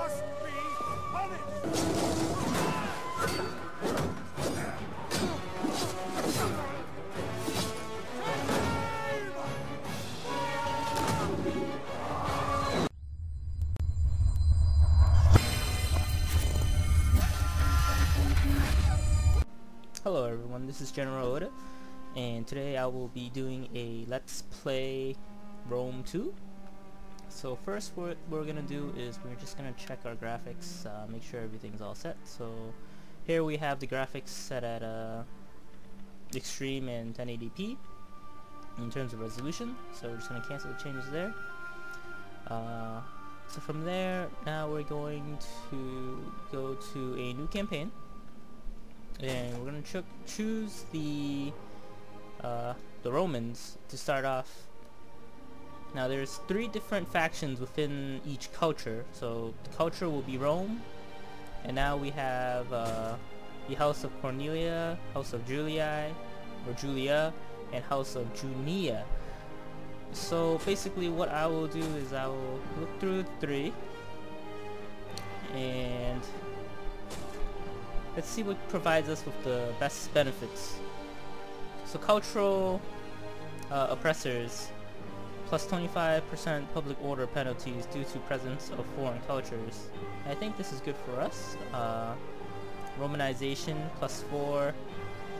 must be punished! Hello everyone, this is General Oda, and today I will be doing a Let's Play Rome 2. So first what we're going to do is we're just going to check our graphics, make sure everything's all set. So here we have the graphics set at extreme and 1080p in terms of resolution, so we're just going to cancel the changes there. So from there, now we're going to go to a new campaign. And we're going to choose the Romans to start off. Now there's 3 different factions within each culture. So the culture will be Rome, and now we have the House of Cornelia, House of Julia, and House of Junia. So basically what I will do is I will look through the 3 and let's see what provides us with the best benefits. So cultural oppressors, plus 25% public order penalties due to presence of foreign cultures. I think this is good for us. Romanization, plus 4,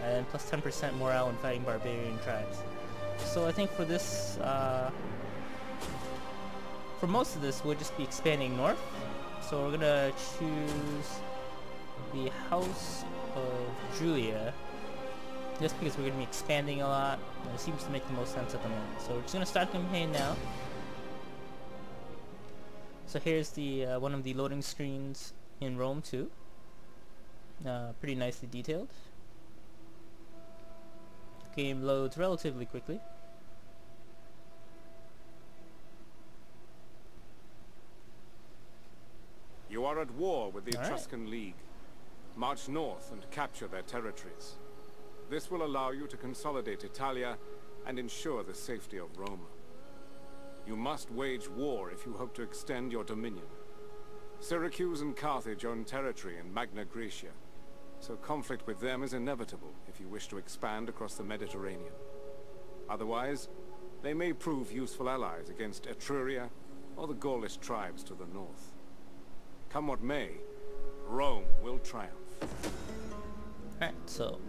and plus 10% morale in fighting barbarian tribes. So I think for this, for most of this, we'll just be expanding north. So we're gonna choose the House of Julia, just because we're going to be expanding a lot, and it seems to make the most sense at the moment. So we're just going to start the campaign now. So here's the one of the loading screens in Rome 2. Pretty nicely detailed. Game loads relatively quickly. You are at war with the All right. Etruscan League. March north and capture their territories. This will allow you to consolidate Italia and ensure the safety of Rome. You must wage war if you hope to extend your dominion. Syracuse and Carthage own territory in Magna Graecia, so conflict with them is inevitable if you wish to expand across the Mediterranean. Otherwise, they may prove useful allies against Etruria or the Gaulish tribes to the north. Come what may, Rome will triumph. Alright, so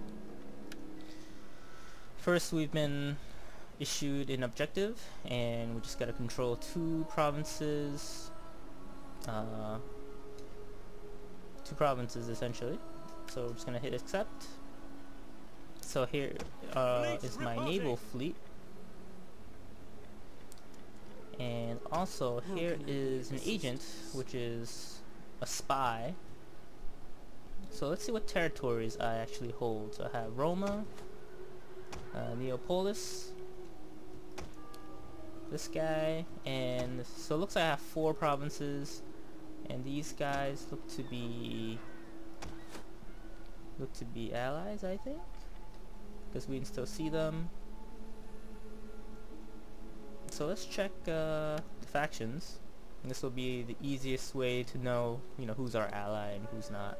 first we've been issued an objective, and we just gotta control 2 provinces. 2 provinces essentially. So we're just gonna hit accept. So here is my naval fleet. And also here is an agent, which is a spy. So let's see what territories I actually hold. So I have Roma, Neapolis, this guy, and so it looks like I have 4 provinces, and these guys look to be allies, I think, because we can still see them. So let's check the factions, and this will be the easiest way to know, who's our ally and who's not.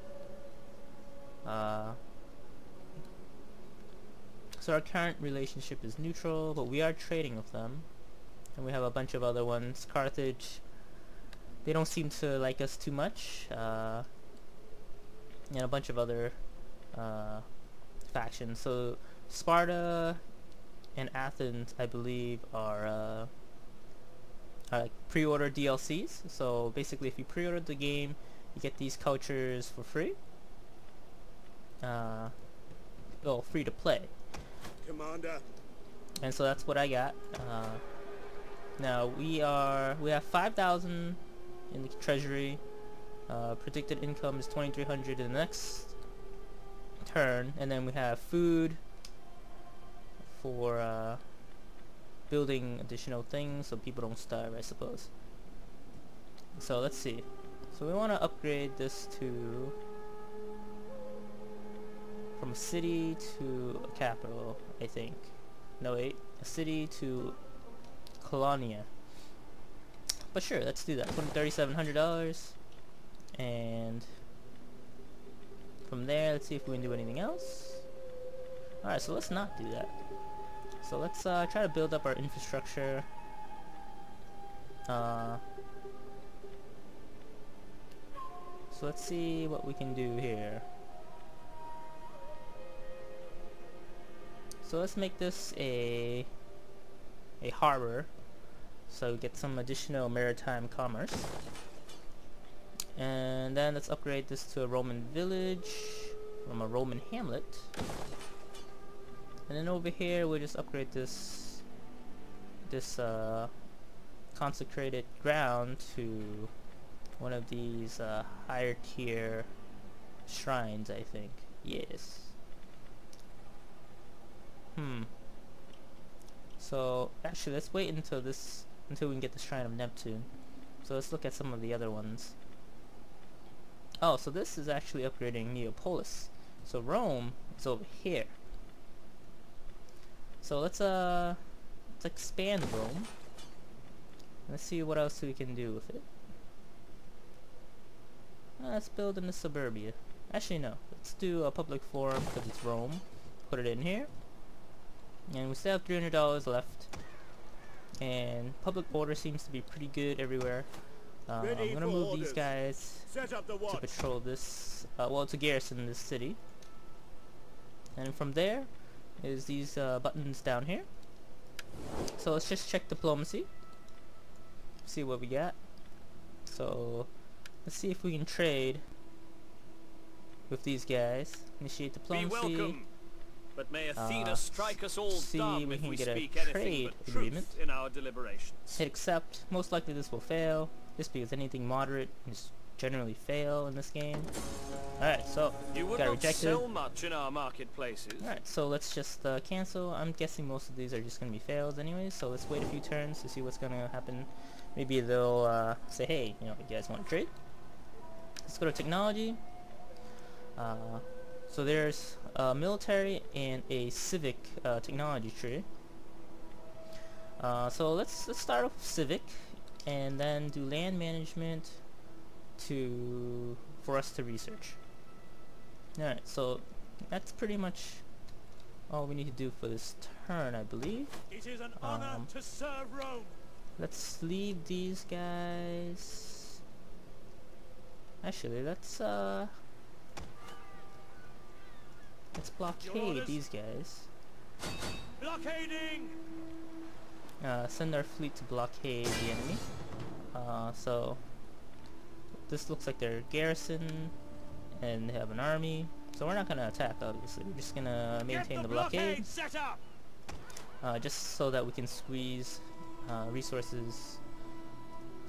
So our current relationship is neutral, but we are trading with them, and we have a bunch of other ones. Carthage, they don't seem to like us too much, and a bunch of other factions. So Sparta and Athens, I believe, are pre-order DLCs. So basically, if you pre-order the game, you get these cultures for free. Free to play. Commander. And so that's what I got. Now we have 5,000 in the treasury. Predicted income is 2,300 in the next turn, and then we have food for building additional things so people don't starve, I suppose. So let's see. So we want to upgrade this to from a city to a capital, I think. No, wait, a city to Colonia. But sure, let's do that. $3,700. And from there, let's see if we can do anything else. Alright, so let's not do that. So let's try to build up our infrastructure. So let's see what we can do here. So let's make this a harbor, so get some additional maritime commerce. And then let's upgrade this to a Roman village from a Roman hamlet. And then over here we'll just upgrade this consecrated ground to one of these higher tier shrines, I think. Yes. So actually let's wait until we can get the Shrine of Neptune. So let's look at some of the other ones. Oh, so this is actually upgrading Neapolis. So Rome is over here. So let's expand Rome. Let's see what else we can do with it. Let's build in the suburbia. Actually no, let's do a public forum because it's Rome. Put it in here. And we still have $300 left. And public order seems to be pretty good everywhere. I'm gonna move these guys to patrol this, well, to garrison this city. And from there is these buttons down here. So let's just check diplomacy. See what we got. So let's see if we can trade with these guys. Initiate diplomacy. Be welcome. But may Athena strike us all dumb if we get a speak anything trade but agreement truth in our deliberations. Hit accept. Most likely this will fail, just because anything moderate is generally fail in this game. Alright, so you would got not rejected. sell much in our marketplaces. Alright, so let's just cancel. I'm guessing most of these are just going to be fails anyway, so let's wait a few turns to see what's going to happen. Maybe they'll say, hey, you guys want to trade? Let's go to technology. So there's a military and a civic technology tree. So let's start off with civic, and then do land management for us to research. Alright, so that's pretty much all we need to do for this turn, I believe. It is an honor to serve Rome. Let's leave these guys. Actually, let's blockade these guys. Blockading! Send our fleet to blockade the enemy. So this looks like their garrison, and they have an army. So we're not gonna attack, obviously. We're just gonna maintain the blockade, set up. just so that we can squeeze resources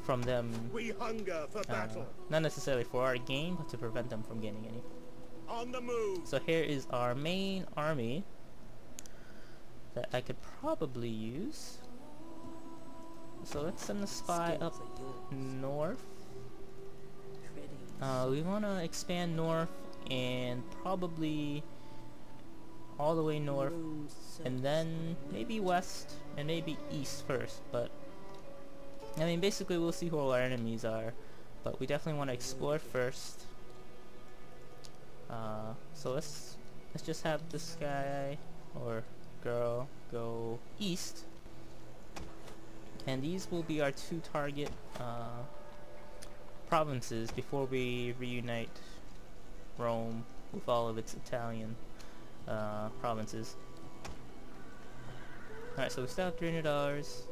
from them. We hunger for battle. Not necessarily for our gain, but to prevent them from gaining any. On the move. So here is our main army that I could probably use. So let's send a spy up north. We want to expand north and probably all the way north, and then maybe west and maybe east first. But I mean, basically we'll see who all our enemies are, but we definitely want to explore first. So let's just have this guy or girl go east, and these will be our two target provinces before we reunite Rome with all of its Italian provinces. Alright, so we still have $300.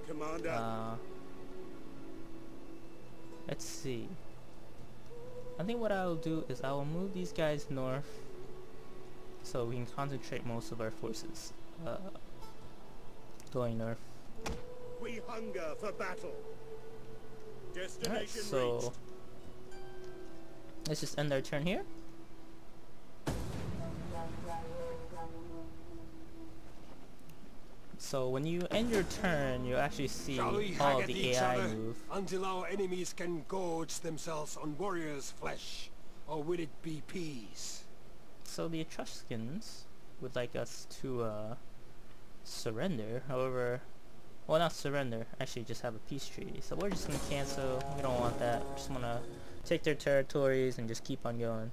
Commander. Let's see. I think what I'll do is I will move these guys north so we can concentrate most of our forces going north. We hunger for battle. Destination Alright, so reached. let's just end our turn here. So when you end your turn, you actually see all of the AI move. Until our enemies can gorge themselves on warriors' flesh, or will it be peace? So the Etruscans would like us to surrender. However, well, not surrender, actually just have a peace treaty. So we're just gonna cancel. We don't want that. Just wanna take their territories and just keep on going.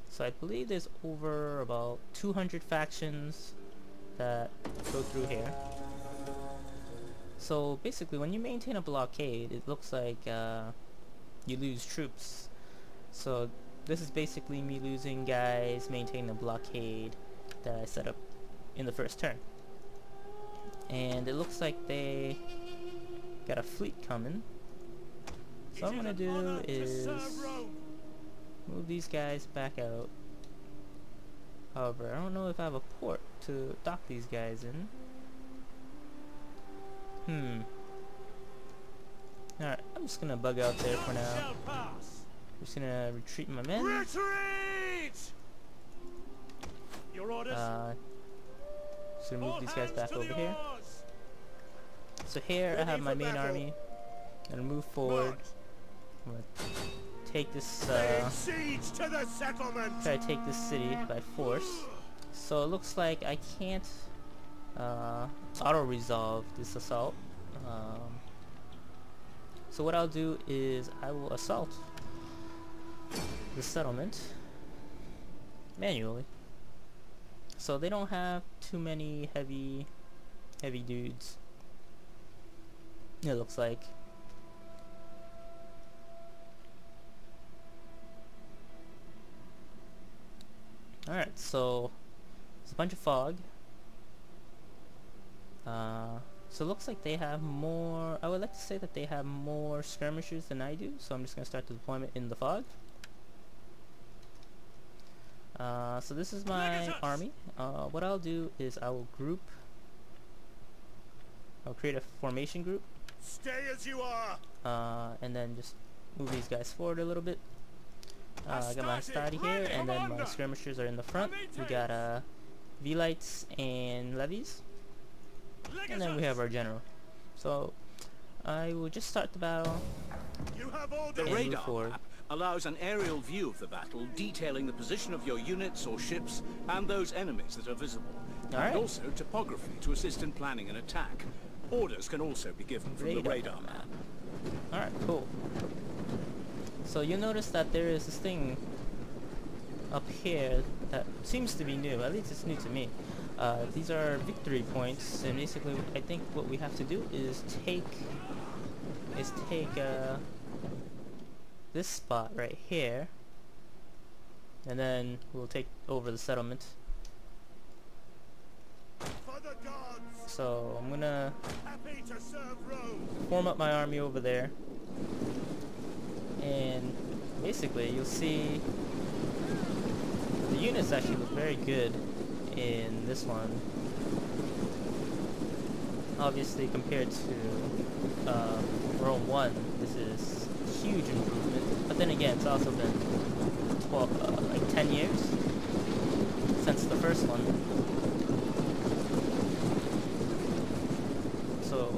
So I believe there's over about 200 factions that go through here. So basically when you maintain a blockade, it looks like you lose troops. So this is basically me losing guys maintaining a blockade that I set up in the first turn. And it looks like they got a fleet coming. So what I'm gonna do is move these guys back out. However, I don't know if I have a port to dock these guys in. Alright, I'm just gonna bug out there for now. I'm just gonna retreat my men. Retreat! Your orders. Just gonna move these guys back over here. So here I have my main army. I'm gonna move forward. I'm gonna take this siege to the settlement. try to take this city by force. So it looks like I can't auto resolve this assault. So what I'll do is I will assault the settlement manually. So they don't have too many heavy dudes, it looks like. Alright, so it's a bunch of fog. So it looks like they have more, I would like to say that they have more skirmishers than I do, so I'm just going to start the deployment in the fog. So this is my army. What I'll do is I will group, I'll create a formation group. Stay as you are. And then just move these guys forward a little bit. I got my Astati here, and then my skirmishers are in the front. We got V-lights and levies, and then we have our general. So I will just start the battle. The radar map allows an aerial view of the battle, detailing the position of your units or ships and those enemies that are visible. And also topography to assist in planning an attack. Orders can also be given from the radar map. Alright, cool. So you'll notice that there is this thing up here that seems to be new, at least it's new to me. These are victory points, and basically I think what we have to do is take this spot right here, and then we'll take over the settlement. So I'm gonna form up my army over there, and basically you'll see the units actually look very good in this one, obviously compared to Rome 1. This is a huge improvement, but then again it's also been 10 years since the first one. So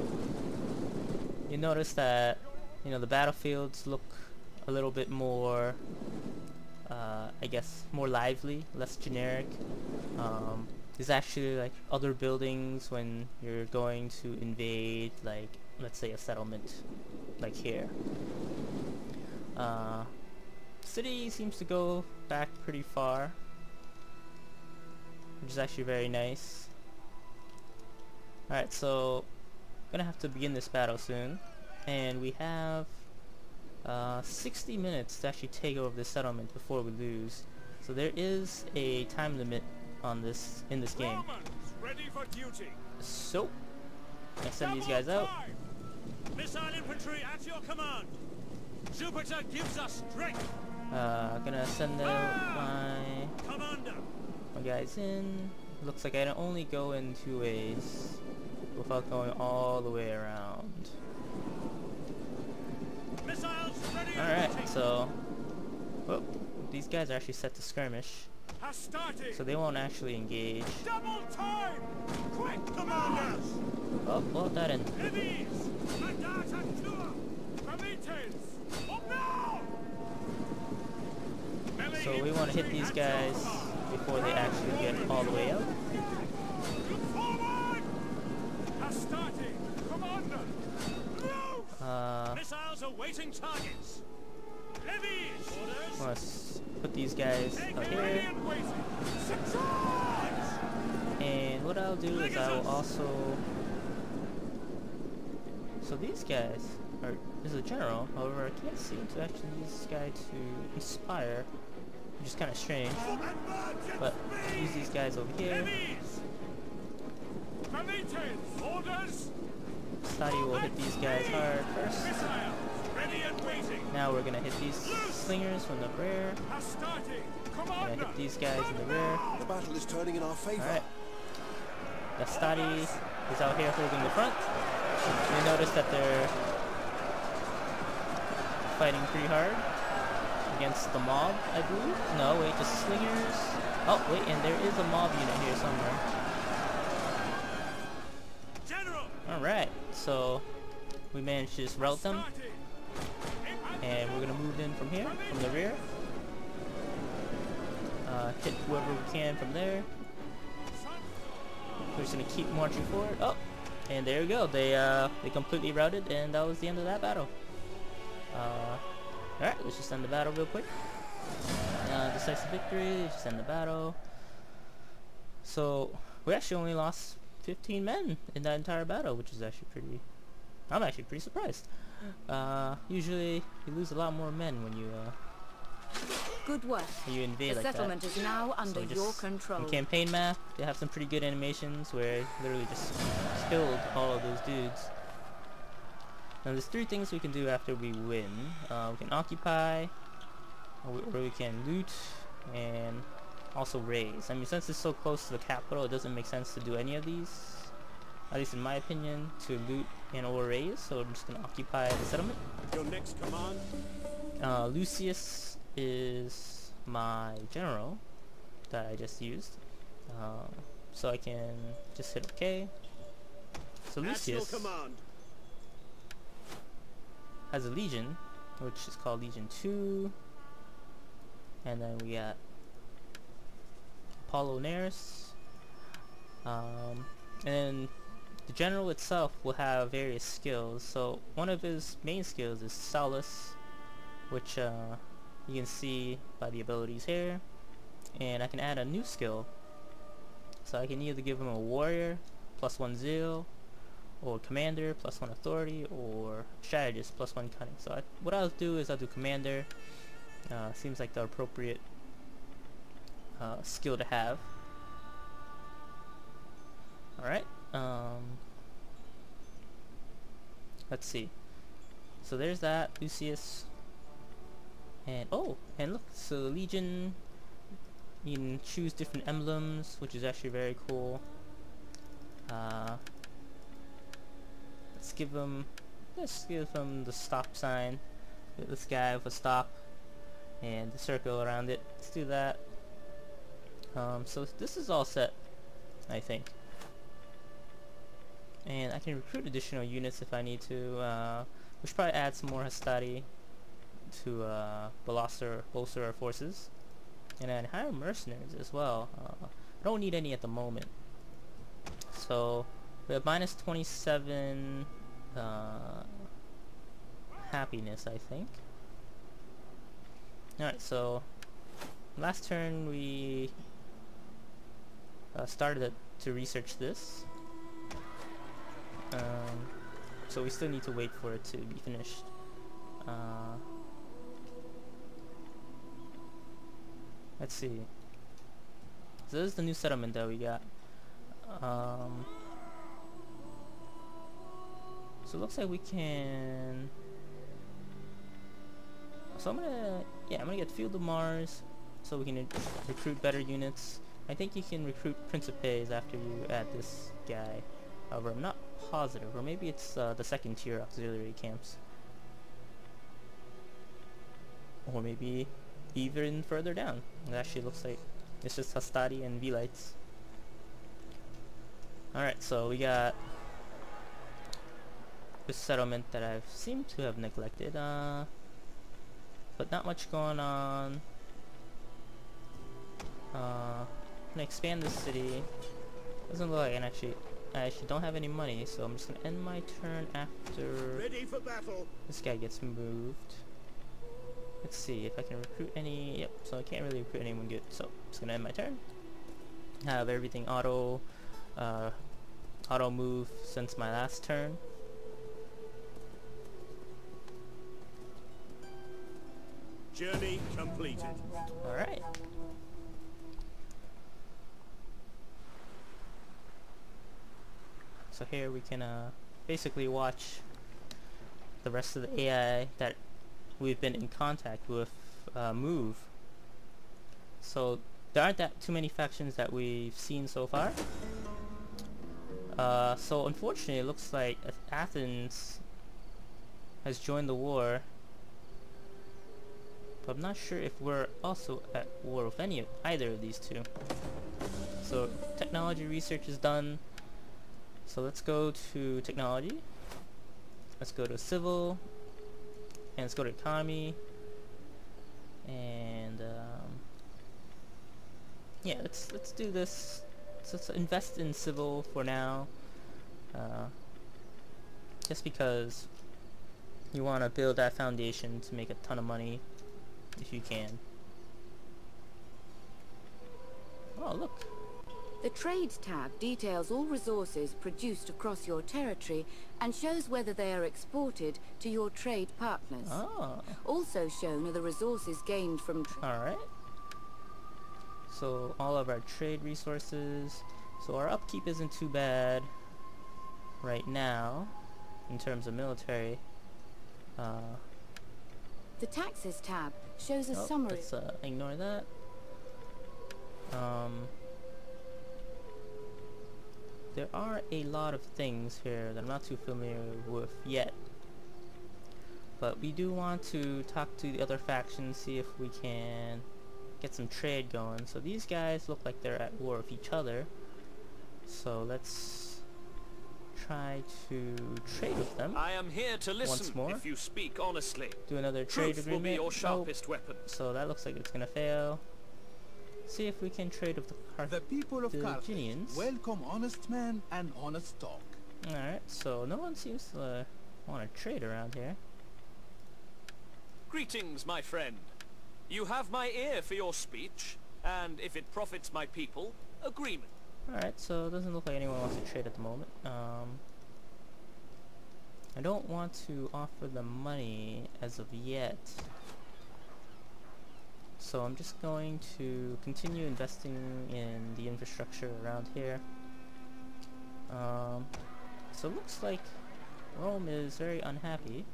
you notice that, you know, the battlefields look a little bit more, I guess, more lively, less generic. There's actually like other buildings when you're going to invade, like let's say a settlement like here. City seems to go back pretty far, which is actually very nice. Alright, so I'm gonna have to begin this battle soon, and we have 60 minutes to actually take over the settlement before we lose. So there is a time limit on this in this game. Ready for duty. So I send these guys out. Missile infantry at your command. Jupiter gives us strength. Gonna send out my guys in. Looks like I can only go in 2 ways without going all the way around. Alright, so these guys are actually set to skirmish, so they won't actually engage. Double time! Quick, commanders! Oh, well, that ended. So we want to hit these guys before they actually get all the way out. Troops awaiting targets. Levies. Orders. Let's put these guys up here. And what I'll do is I will also... So these guys are... This is a general, however I can't seem to actually use this guy to inspire, which is kind of strange. But use these guys over here. Stadi will hit these guys hard first. Now we're gonna hit these slingers from the rear. Gonna hit these guys in the rear. The battle is turning in our favor. Alright. The Stadi is out here holding the front. You notice that they're fighting pretty hard against the mob, I believe. No, wait, just slingers. Oh, wait, and there is a mob unit here somewhere. Alright, so we managed to just rout them. And we're gonna move in from here, from the rear. Hit whoever we can from there. We're just gonna keep marching forward. Oh, and there we go. They completely routed, and that was the end of that battle. Alright, let's just end the battle real quick. Decisive victory, just end the battle. So, we actually only lost 15 men in that entire battle, which is actually pretty... I'm actually pretty surprised. Usually, you lose a lot more men when you, good work. You invade the like settlement that. is now under So your control. In campaign map, they have some pretty good animations where it literally just killed all of those dudes. Now there's 3 things we can do after we win. We can occupy, or we can loot, and also raise. I mean, since it's so close to the capital, it doesn't make sense to do any of these, at least in my opinion, to loot and or raise. So I'm just gonna occupy the settlement. Your next command. Lucius is my general that I just used, so I can just hit OK. So Lucius has a legion, which is called Legion 2, and then we got Apollinaris, and then the general itself will have various skills. So one of his main skills is Salus, which you can see by the abilities here, and I can add a new skill. So I can either give him a warrior +1 zeal, or commander +1 authority, or strategist +1 cunning. So what I'll do is I'll do commander. Seems like the appropriate skill to have. Alright, let's see. So there's that, Lucius. And oh, and look, so the Legion, you can choose different emblems, which is actually very cool. Let's give them the stop sign. This guy with a stop and the circle around it. Let's do that. So this is all set, I think. And I can recruit additional units if I need to. We should probably add some more Hastati to bolster our forces, and then hire mercenaries as well. I don't need any at the moment. So we have -27 happiness, I think. Alright, so last turn we started to research this. So we still need to wait for it to be finished. Let's see. So this is the new settlement that we got. So it looks like we can... So I'm gonna get Field of Mars, so we can recruit better units. I think you can recruit Principes after you add this guy. However, I'm not positive, or maybe it's the 2nd tier auxiliary camps, or maybe even further down. It actually looks like it's just Hastati and Velites. Alright, so we got this settlement that I've seemed to have neglected, but not much going on. I'm gonna expand this city. Doesn't look like I can actually I actually don't have any money, so I'm just gonna end my turn after Ready for battle. this guy gets moved. Let's see if I can recruit any. Yep, so I can't really recruit anyone good, so I'm just gonna end my turn. Have everything auto move since my last turn. Journey completed. Alright. So here we can basically watch the rest of the AI that we've been in contact with move. So there aren't that too many factions that we've seen so far. So unfortunately it looks like Athens has joined the war, but I'm not sure if we're also at war with either of these two. So technology research is done. So let's go to technology. Let's go to civil, and let's go to economy, and yeah, let's do this. So let's invest in civil for now, just because you want to build that foundation to make a ton of money if you can. Oh, look. The Trade tab details all resources produced across your territory and shows whether they are exported to your trade partners. Oh. Also shown are the resources gained from... Alright. So all of our trade resources. So our upkeep isn't too bad right now in terms of military. The Taxes tab shows a summary... Let's ignore that. There are a lot of things here that I'm not too familiar with yet, but we do want to talk to the other factions, see if we can get some trade going. So these guys look like they're at war with each other, so let's try to trade with them. I am here to listen once more. If you speak honestly. Do another trade Truth will agreement. be your sharpest weapon. So that looks like it's gonna fail. See if we can trade with the people of Carthaginians. Welcome honest men and honest talk. Alright, so no one seems to want to trade around here. Greetings, my friend. You have my ear for your speech, and if it profits my people, agreement. Alright, so it doesn't look like anyone wants to trade at the moment. I don't want to offer them money as of yet. So I'm just going to continue investing in the infrastructure around here. So it looks like Rome is very unhappy.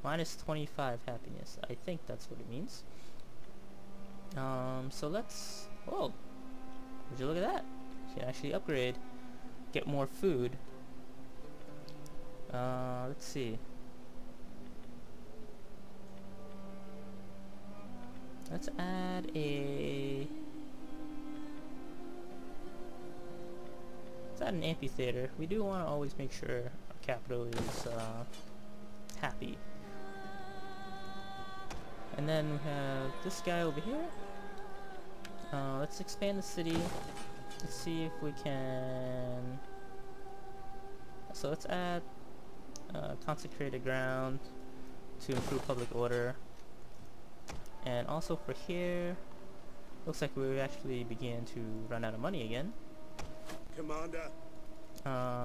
Minus 25 happiness. I think that's what it means. So let's... Whoa! Would you look at that? You can actually upgrade. Get more food. Let's see. Let's add a... Let's add an amphitheater. We do want to always make sure our capital is happy. And then we have this guy over here. Let's expand the city. Let's see if we can... So let's add consecrated ground to improve public order. And also for here, looks like we actually began to run out of money again. Commander.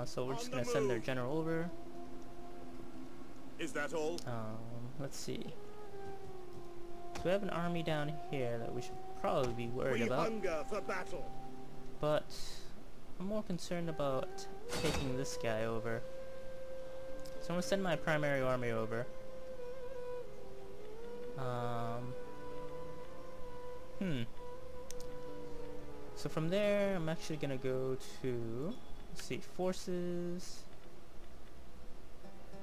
So we're just gonna send their general over. Is that all? Let's see. So we have an army down here that we should probably be worried about. Hunger for battle. But I'm more concerned about taking this guy over. So I'm gonna send my primary army over. So from there, I'm actually gonna go to, let's see, forces,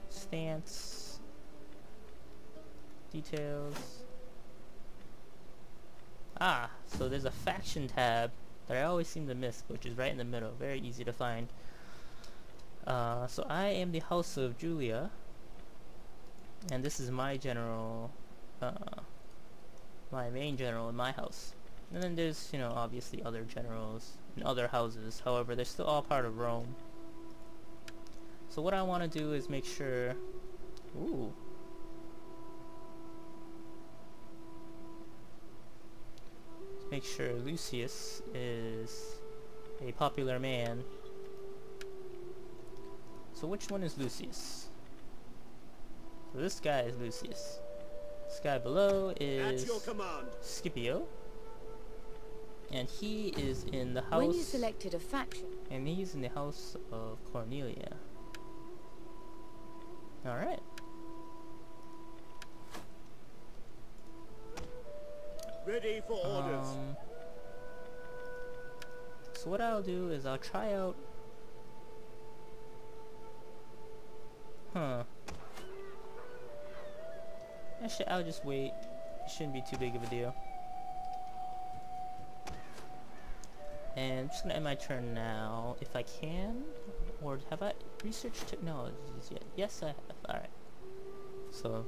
stance, details. Ah, so there's a faction tab that I always seem to miss, which is right in the middle, very easy to find. So I am the House of Julia, and this is my general, my main general in my house. And then there's, you know, obviously other generals in other houses. However, they're still all part of Rome. So what I want to do is make sure... Ooh. Make sure Lucius is a popular man. So which one is Lucius? So this guy is Lucius. This guy below is Scipio. And he is in the house... When you selected a faction... And he's in the house of Cornelia. Alright. Ready for orders. So what I'll do is I'll try out... Actually, I'll just wait. It shouldn't be too big of a deal. And I'm just gonna end my turn now, if I can. Or have I researched technologies yet? Yes, I have. Alright. So